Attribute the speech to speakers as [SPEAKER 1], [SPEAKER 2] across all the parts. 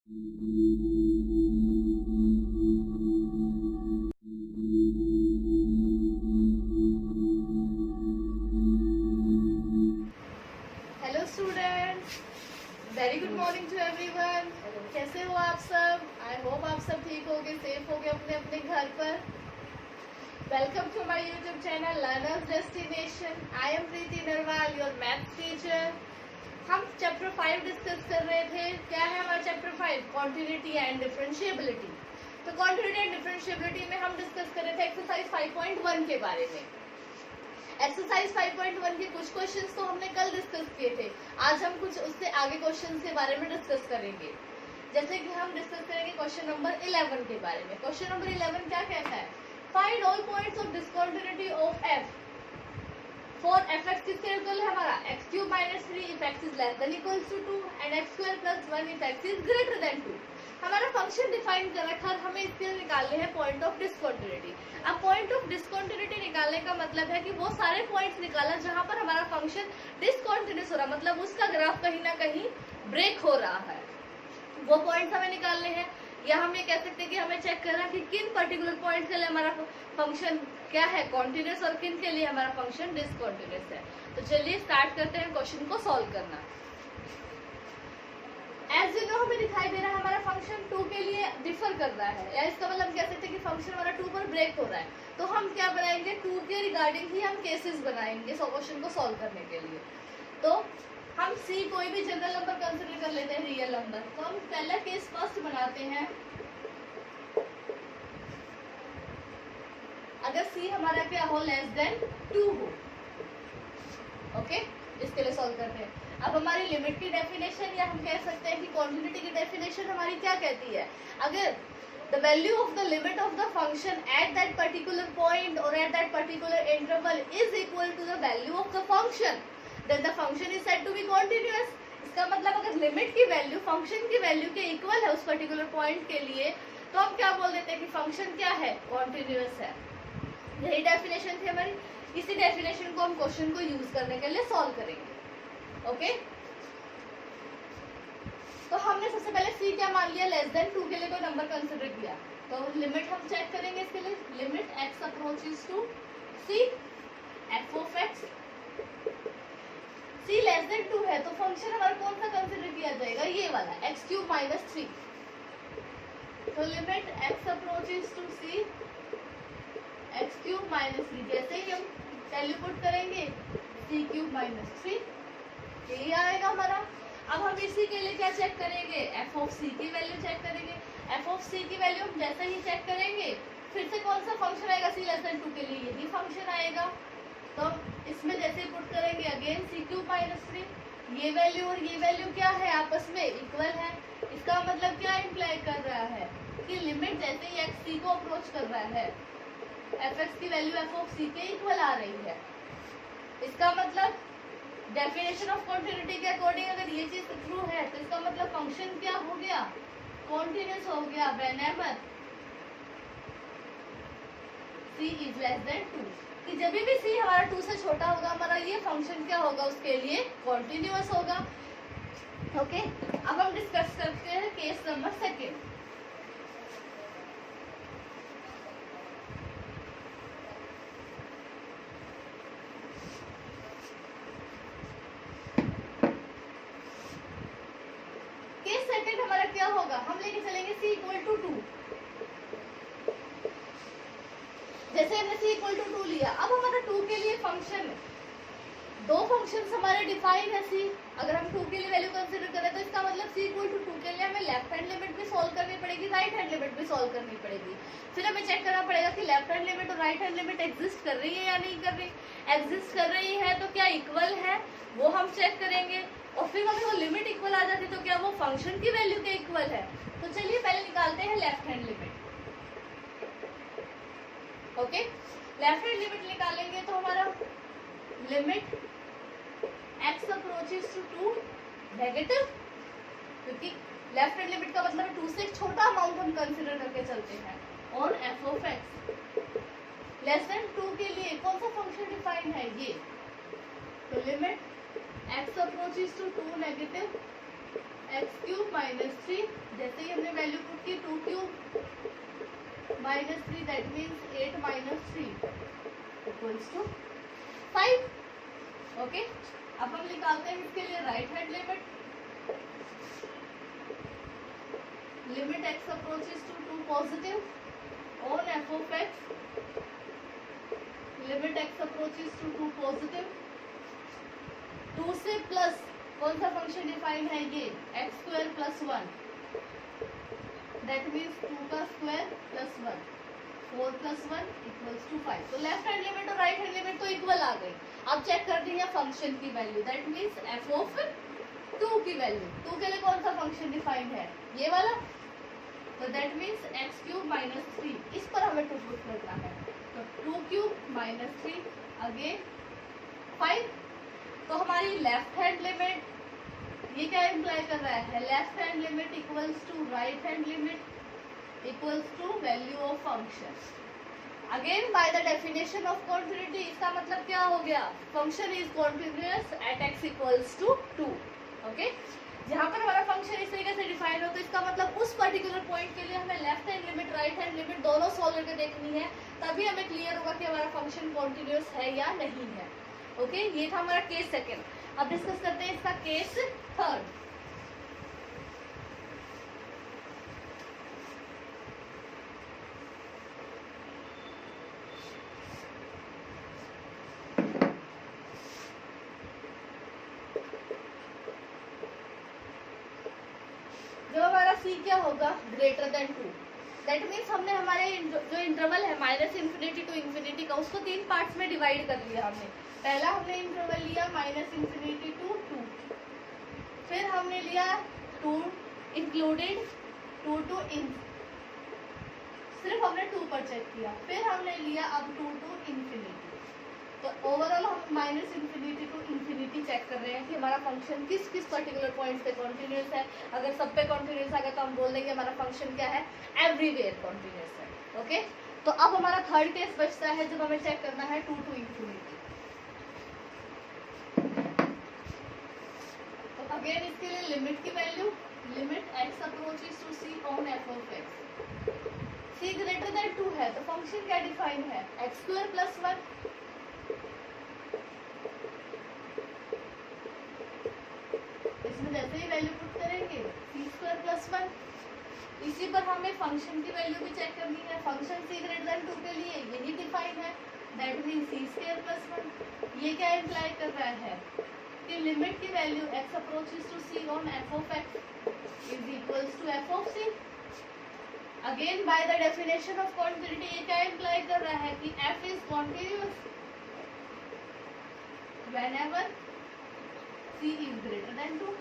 [SPEAKER 1] Hello students, very good morning to everyone. कैसे हो आप सब? आई होप आप सब ठीक होगे, सेफ होगे अपने अपने घर पर। Welcome to my YouTube channel learners destination. I am Preeti Narwal, your math teacher. हम चैप्टर 5 डिस्कस कर रहे थे। क्या है हमारा चैप्टर 5? Continuity and differentiability. तो कॉन्टिन्यूटी एंड डिफरेंशिएबिलिटी में हम डिस्कस कर रहे थे एक्सरसाइज 5.1 के बारे में। एक्सरसाइज 5.1 के कुछ क्वेश्चंस तो हमने कल डिस्कस किए थे। आज हम कुछ उससे आगे क्वेश्चंस के बारे में डिस्कस करेंगे। जैसे कि हम डिस्कस करेंगे क्वेश्चन नंबर 11 के बारे में। क्वेश्चन नंबर 11 क्या कहता है? Find all points of discontinuity of f for f x किसके इक्वल है हमारा? X cube minus 3 if x is less than equals to 2 and x square plus 1 if x is greater than 2। हमारा function define कर रखा है, हमें इसके निकालने हैं पॉइंट ऑफ डिसकंटिन्यूटी। अब पॉइंट ऑफ डिसकंटिन्यूटी निकालने का मतलब है कि वो सारे पॉइंट्स निकाला जहां पर हमारा फंक्शन डिसकंटिन्यूस हो रहा, मतलब उसका ग्राफ कहीं ना कहीं ब्रेक हो रहा है, वो पॉइंट्स हमें निकालने हैं। या हम ये कह सकते हैं कि हमें चेक करना कि किन पर्टिकुलर पॉइंट्स के लिए हमारा फंक्शन क्या है, कॉन्टिन्यूस, और किन के लिए हमारा फंक्शन डिसकंटिन्यूस है। तो चलिए स्टार्ट करते हैं क्वेश्चन को सॉल्व करना। एज यू नो हमें दिखाई दे रहा है हमारा फंक्शन 2 के लिए डिफर कर रहा है, या इसका मतलब कह सकते हैं कि फंक्शन हमारा 2 पर ब्रेक हो रहा है। तो हम क्या बनाएंगे? 2 के रिगार्डिंग ही हम केसेस बनाएंगे क्वेश्चन को सॉल्व करने के लिए। तो हम सी कोई भी जनरल नंबर कंसिडर कर लेते हैं, रियल नंबर। तो हम पहला केस फर्स्ट बनाते हैं। अगर सी हमारा क्या हो? लेस देन 2 हो। ओके, इसके लिए सॉल्व करते हैं। अब हमारी लिमिट की डेफिनेशन, या हम कह सकते हैं कि कॉन्टिन्यूटी की डेफिनेशन हमारी क्या कहती है? अगर the value of the limit of the function at that particular point or at that particular interval is equal to the value of the function, then the function is said to be continuous। इसका मतलब अगर limit की value function की value के equal है उस particular point के लिए, तो हम क्या बोल देते हैं कि फंक्शन क्या है? कॉन्टिन्यूस है। यही डेफिनेशन थी हमारी। इसी डेफिनेशन को हम क्वेश्चन को यूज करने के लिए सॉल्व करेंगे। ओके, तो हमने सबसे पहले सी क्या मान लिया? लेस देन 2 के लिए कोई नंबर कंसिडर किया। तो लिमिट हम चेक करेंगे इसके लिए। Limit x approaches to c f of x. C less than 2 है तो फंक्शन हमारा कौन सा कंसिडर किया जाएगा? ये वाला, एक्स क्यूब माइनस 3। तो limit x approaches to c x cube minus 3। जैसे ही हम वैल्यू पुट करेंगे सी क्यूब माइनस 3, यही आएगा हमारा। अब हम इसी के लिए क्या चेक करेंगे? एफ ऑफ सी की वैल्यू चेक करेंगे। एफ ऑफ सी की वैल्यू हम जैसे ही चेक करेंगे, फिर से कौन सा फंक्शन आएगा? सी लेस देन 2 के लिए यही फंक्शन आएगा। तो इसमें जैसे ही पुट करेंगे अगेन सी क्यूब माइनस 3, ये वैल्यू और ये वैल्यू क्या है? आपस में इक्वल है। इसका मतलब क्या इंप्लाई कर रहा है कि लिमिट जैसे ही एक्स सी को अप्रोच कर रहा है, एफ एक्स की वैल्यू एफ ऑफ सी के इक्वल आ रही है। इसका मतलब डेफिनेशन ऑफ कॉन्टिन्यूटी के अकॉर्डिंग अगर ये चीज ट्रू है तो इसका मतलब फंक्शन क्या हो गया? कॉन्टिन्यूस हो गया whenever c is less than 2। कि जब भी सी हमारा 2 से छोटा होगा, हमारा ये फंक्शन क्या होगा? उसके लिए कॉन्टिन्यूस होगा। ओके, अब हम डिस्कस करते हैं केस नंबर 2। हमारा क्या होगा? हम लेके चलेंगे सी इक्वल टू 2। जैसे हमने सी इक्वल टू 2 लिया, अब हमारा 2 के लिए फंक्शन, दो फंक्शंस हमारे डिफाइन है सी। अगर हम 2 के लिए वैल्यू कंसीडर करें तो इसका मतलब सी इक्वल टू 2 के लिए हमें लेफ्ट हैंड लिमिट भी सॉल्व करनी पड़ेगी, राइट हैंड लिमिट भी सॉल्व करनी पड़ेगी। फिर हमें चेक करना पड़ेगा कि लेफ्ट हैंड लिमिट और राइट हैंड लिमिट एग्जिस्ट कर रही है या नहीं कर रही। एग्जिस्ट कर रही है तो क्या इक्वल है, वो हम चेक करेंगे। और फिर अगर वो लिमिट इक्वल आ जाती तो क्या वो फंक्शन की वैल्यू के इक्वल है। तो चलिए पहले निकालते हैं left hand limit. Okay, left hand limit निकालेंगे तो हमारा limit x approaches to 2 negative, क्योंकि लेफ्ट हैंड लिमिट का मतलब 2 से एक छोटा अमाउंट हम कंसिडर करके चलते हैं। और F of x less than 2 के लिए कौन सा फंक्शन डिफाइन है? ये। तो लिमिट x approaches to 2 negative x cube minus 3, जैसे ही हमने वैल्यू पुट की 2 cube minus 3 that means 8 minus 3 equals to 5। Okay, अब हम निकालते हैं इसके लिए right hand limit x approaches to 2 positive on f of x, limit x approaches to 2 positive, 2 से प्लस कौन सा फंक्शन डिफाइन है ये x square plus 1 that means 2 का square plus 1, 4 plus 1 equals to 5। तो लेफ्ट हैंड लिमिट और right hand limit तो equal आ गई। अब चेक कर दी है फंक्शन की value, that means f of 2 की वैल्यू, 2 के लिए कौन सा फंक्शन डिफाइंड है ये वाला, तो that means x cube minus 3, इस पर हमें टू पुट करना है, तो 2 क्यूब माइनस 3 अगेन 5। तो हमारी लेफ्ट हैंड लिमिट ये क्या इम्प्लाई कर रहा है, left hand limit equals to right hand limit equals to value of function. Again by the definition of continuity, इसका मतलब क्या हो गया, function is continuous at x equals to 2। Okay, जहाँ पर हमारा फंक्शन इस तरीके से डिफाइन हो तो इसका मतलब उस पर्टिकुलर पॉइंट के लिए हमें left hand limit right hand limit दोनों सॉल्व करके देखनी है, तभी हमें क्लियर होगा कि हमारा फंक्शन कॉन्टिन्यूअस है या नहीं है। ओके, ये था हमारा केस सेकेंड। अब डिस्कस करते हैं इसका केस थर्ड। जो हमारा सी क्या होगा, ग्रेटर देन 2, दैट मीन्स हमने हमारे जो इंटरवल है माइनस इन्फिनिटी टू इन्फिनिटी का, उसको 3 पार्ट्स में डिवाइड कर लिया हमने। पहला हमने इंटरवल लिया माइनस इन्फिनिटी टू 2, फिर हमने लिया 2 इंक्लूडेड 2 टू इन, सिर्फ हमने 2 पर चेक किया, फिर हमने लिया अब 2 टू इन्फिनिटी। तो ओवरऑल हम minus infinity to infinity check कर रहे हैं कि हमारा फंक्शन किस किस पर्टिकुलर पॉइंट पे कॉन्टिन्यूस है। अगर सब पे कॉन्टिन्यूस आ गया तो हम बोल देंगे हमारा फंक्शन क्या है, एवरीवेयर कॉन्टिन्यूस है। ओके, तो अब हमारा थर्ड केस बचता है जब हमें चेक करना है 2 टू इन्फिनिटी। तो अगेन इसके लिए लिमिट की value, limit x approaches to c on f of x, c greater than 2 है तो फंक्शन क्या डिफाइन है, x स्क्वायर प्लस 1, इसमें जैसे ही वैल्यू पुट करेंगे सी स्क्वायर प्लस 1, इसी पर हमें फंक्शन की वैल्यू भी चेक करनी है, फंक्शन सी ग्रेटर देन 2 के लिए यही डिफाइन है, that mean c square plus 1। ये क्या इम्प्लाई कर रहा है कि लिमिट की value x approaches to c on f of x is equals to f of c। Again by the definition of continuity ये क्या इम्प्लाई कर रहा है कि f is continuous whenever c is greater than 2।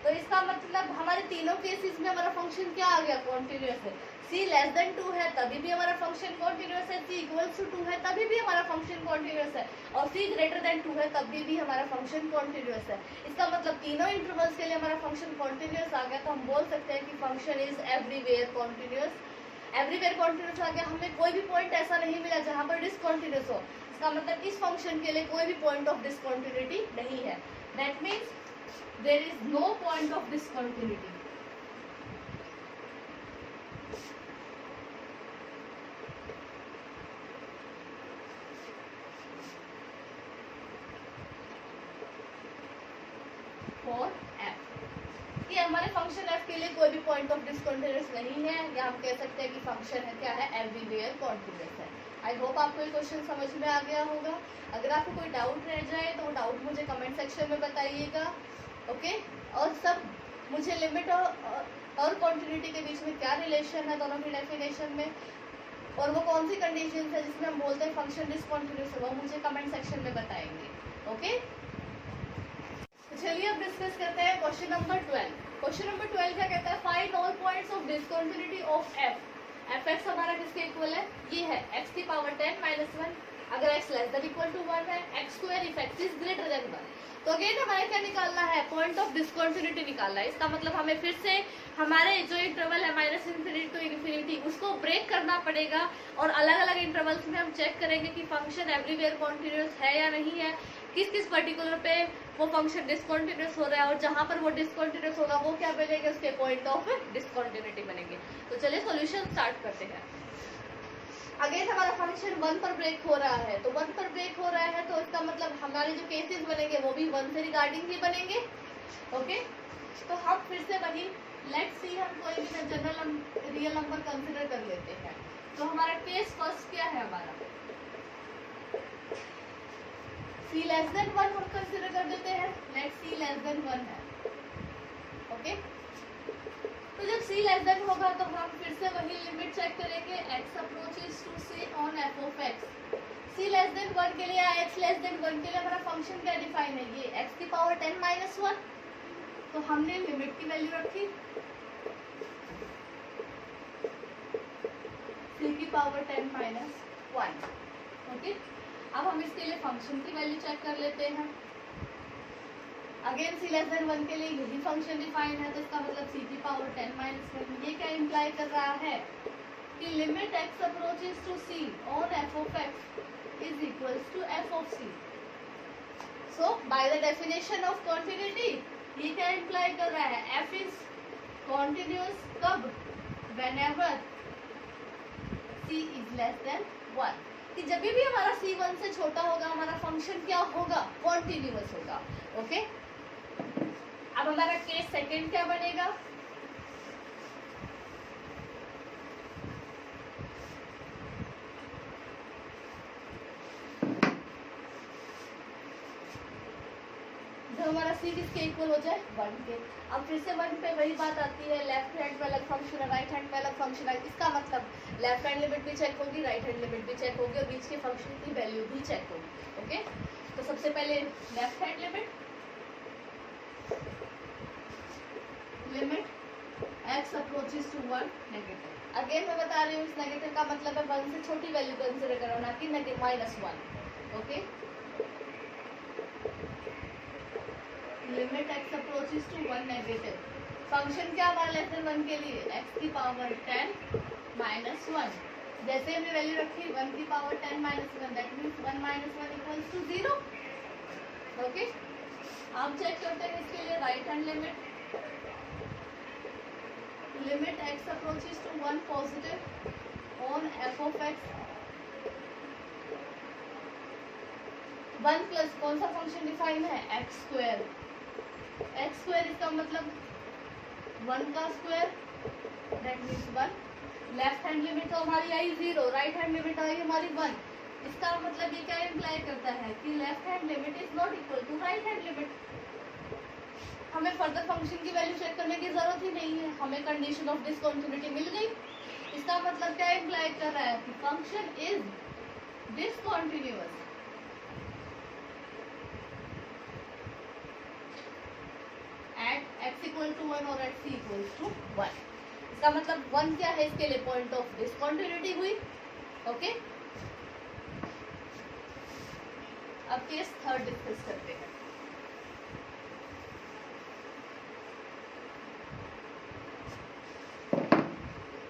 [SPEAKER 1] तो इसका मतलब हमारे तीनों केसेस में हमारा फंक्शन क्या आ गया, कॉन्टिन्यूअस है। c लेस देन 2 है तभी भी हमारा फंक्शन कॉन्टिन्यूअस है, c इक्वल्स टू 2 है तभी भी हमारा फंक्शन कॉन्टिन्यूअस है, और c ग्रेटर देन 2 है तभी भी हमारा फंक्शन कॉन्टिन्यूअस है। इसका मतलब तीनों इंटरवल्स के लिए हमारा फंक्शन कॉन्टिन्यूअस आ गया, तो हम बोल सकते हैं कि function is everywhere continuous. Everywhere continuous आ गया, हमें कोई भी पॉइंट ऐसा नहीं मिला जहाँ पर डिसकॉन्टिन्यूअस हो, इसका मतलब इस फंक्शन के लिए कोई भी पॉइंट ऑफ डिसकॉन्टिन्यूटी नहीं है, that means there is no point of discontinuity। for f, कि हमारे फंक्शन f के लिए कोई भी पॉइंट ऑफ डिसकॉन्टिन्यूअस नहीं है, या हम कह सकते हैं कि फंक्शन है क्या है, एवरीवेयर कॉन्टिन्यूअस है। आई होप आपको ये क्वेश्चन समझ में आ गया होगा। अगर आपको कोई डाउट रह जाए तो वो डाउट मुझे कमेंट सेक्शन में बताइएगा। ओके, और सब मुझे लिमिट और कॉन्टिन्यूटी के बीच में क्या रिलेशन है दोनों की डेफिनेशन में, और वो कौन सी कंडीशन है जिसमें हम बोलते हैं फंक्शन डिसकॉन्टिन्यूअस है, वो मुझे कमेंट सेक्शन में बताएंगे। ओके, तो चलिए अब डिस्कस करते हैं क्वेश्चन नंबर 12। क्वेश्चन नंबर 12 क्या कहता है, find all points of discontinuity of F x हमारा किसके इक्वल है, ये है x की पावर 10 माइनस 1, अगर x less than equal to 1 है, x square if x is greater than 1। तो अगेन हमारे क्या निकालना है, पॉइंट ऑफ डिसकॉन्टिन्यूटी निकालना है। इसका मतलब हमें फिर से हमारे जो इंटरवल है माइनस इन्फिनिटी टू इन्फिनिटी उसको ब्रेक करना पड़ेगा, और अलग अलग इंटरवल्स में हम चेक करेंगे कि फंक्शन एवरीवेयर कॉन्टिन्यूअस है या नहीं है। किस किस पर्टिकुलर पे वो फंक्शन डिसकंटिन्यूअस हो रहा है और जहां पर वो डिसकंटिन्यूअस होगा वो क्या बनेंगे, उसके पॉइंट ऑफ डिसकंटिन्यूटी बनेंगे। तो चलिए सॉल्यूशन स्टार्ट करते हैं। अगेन हमारा फंक्शन 1 पर ब्रेक हो रहा है, तो 1 पर ब्रेक हो रहा है तो इसका मतलब हमारे जो केसेस बनेंगे वो भी 1 से रिगार्डिंग ही बनेंगे। ओके, तो हम फिर से वही लेट्स सी, हम कोई भी जनरल रियल नंबर कंसिडर कर लेते हैं। तो हमारा केस फर्स्ट क्या है, हमारा c लेस देन 1 हम कंसिडर कर देते हैं। लेट्स c लेस देन 1 है। ओके, तो जब c लेस देन होगा तो हम फिर से वही लिमिट चेक करेंगे, x approaches to c on f of x। c less than 1 के लिए या x लेस देन 1 के लिए हमारा फंक्शन क्या डिफाइन है, ये x की पावर 10 माइनस 1। तो हमने लिमिट की वैल्यू रखी c की पावर 10 माइनस 1। ओके, अब हम इसके लिए फंक्शन की वैल्यू चेक कर लेते हैं। अगेन c लेस देन 1 के लिए यही फंक्शन डिफाइन है, तो इसका मतलब c की पावर 10 माइनस 1। ये क्या इम्प्लाई कर रहा है कि limit x approaches to c on f of x is equals to f of c। So by the definition of continuity ये क्या इम्प्लाई कर रहा है, f इज कॉन्टिन्यूअस कब, whenever c is less than 1, कि जब भी हमारा c 1 से छोटा होगा हमारा फंक्शन क्या होगा, कॉन्टिन्यूअस होगा। ओके, अब हमारा केस सेकंड क्या बनेगा, जब हमारा c किसके इक्वल हो जाए, 1 के। अब फिर से 1 पे वही बात आती है, लेफ्ट हैंड पे अलग फंक्शन है, राइट हैंड पे अलग फंक्शन है। इसका मतलब लेफ्ट हैंड लिमिट भी चेक होगी, राइट हैंड लिमिट भी चेक होगी और बीच के फंक्शन की वैल्यू भी चेक होगी। ओके, तो सबसे पहले left hand limit x approaches to 1 negative. Again मैं बता रही हूँ इस नेगेटिव का मतलब है 1 से छोटी वैल्यू कंसिडर करो, ना कि negative minus 1। Okay, limit x approaches to 1 negative. Function क्या हमारा लेस देन 1 के लिए, x की पावर 10 माइनस 1। जैसे हमने वैल्यू रखी 1 की power 10 minus 1, that means 1 minus 1 equals to 0। Okay, आप चेक करते हैं इसके लिए right hand limit x approaches to 1 positive on f of x। 1 plus कौन सा फंक्शन डिफाइन है, x स्क्वायर। x स्क्वायर इसका मतलब 1 का square, that means 1। Left hand limit तो हमारी आई 0, राइट हैंड लिमिट आई हमारी 1। इसका मतलब ये क्या इम्प्लाई करता है कि left hand limit is not equal to right hand limit. हमें फर्दर फंक्शन की वैल्यू चेक करने की जरूरत ही नहीं है, हमें कंडीशन ऑफ डिसकंटिन्यूटी मिल गई। इसका मतलब क्या इम्प्लाई कर रहा है कि function is discontinuous at x equal to 1 और एट c इक्वल टू 1। इसका मतलब 1 क्या है, इसके लिए पॉइंट ऑफ डिसकंटिन्यूटी हुई। ओके, अब केस थर्ड डिस्कस करते हैं।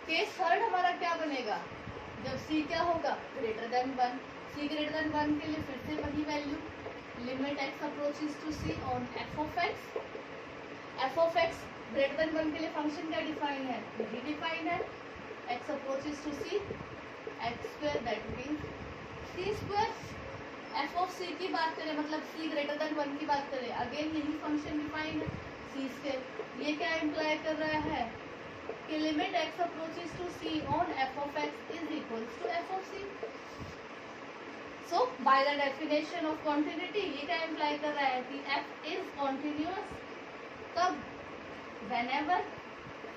[SPEAKER 1] केस थर्ड हमारा क्या बनेगा, जब c क्या होगा, greater than 1। c greater than 1 के लिए फिर से वही value, limit x approaches to c on f of x। f of x greater than 1 के लिए फंक्शन क्या डिफाइन है, यही डिफाइन है, x approaches to c x square, that means c square. f of c की बात करें, मतलब c ग्रेटर देन 1 की बात करें, अगेन यही फंक्शन डिफाइन है, c स्क्वायर। ये क्या इम्प्लाई कर रहा है कि limit x approaches to c on f of x is equals to f of c। So by the definition of continuity ये क्या इम्प्लाई कर रहा है कि f इज कॉन्टिन्यूअस कब, whenever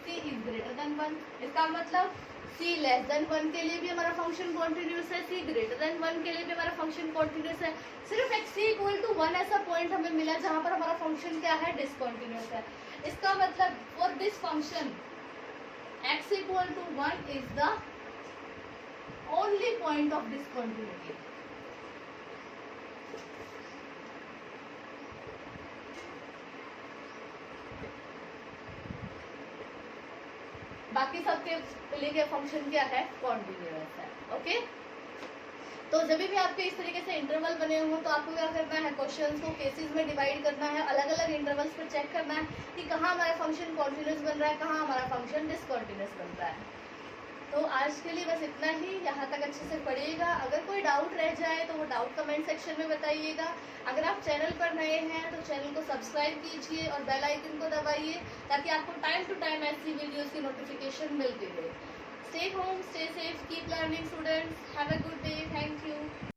[SPEAKER 1] c is greater than 1। इसका मतलब c लेस देन 1 के लिए भी हमारा फंक्शन कॉन्टिन्यूअस है, c ग्रेटर देन 1 के लिए भी हमारा फंक्शन कॉन्टिन्यूअस है। सिर्फ x इक्वल टू 1 ऐसा पॉइंट हमें मिला जहां पर हमारा फंक्शन क्या है, डिसकंटिन्यूअस है। इसका मतलब for this function x equal to 1 is the only point of discontinuity। बाकी सबके लिए फंक्शन क्या है, कॉन्टिन्यूअस है। ओके, तो जब भी आपके इस तरीके से इंटरवल बने हो तो आपको क्या करना है, क्वेश्चंस को केसेस में डिवाइड करना है, अलग अलग इंटरवल्स पर चेक करना है कि कहाँ हमारा फंक्शन कॉन्टिन्यूस बन रहा है, कहाँ हमारा फंक्शन डिसकॉन्टिन्यूस बन रहा है। तो आज के लिए बस इतना ही, यहाँ तक अच्छे से पढ़िएगा। अगर कोई डाउट रह जाए तो वो डाउट कमेंट सेक्शन में बताइएगा। अगर आप चैनल पर नए हैं तो चैनल को सब्सक्राइब कीजिए और बेल आइकन को दबाइए ताकि आपको टाइम टू टाइम ऐसी वीडियोस की नोटिफिकेशन मिलती रहे। Stay home, stay safe, keep learning students. Have a good day. Thank you.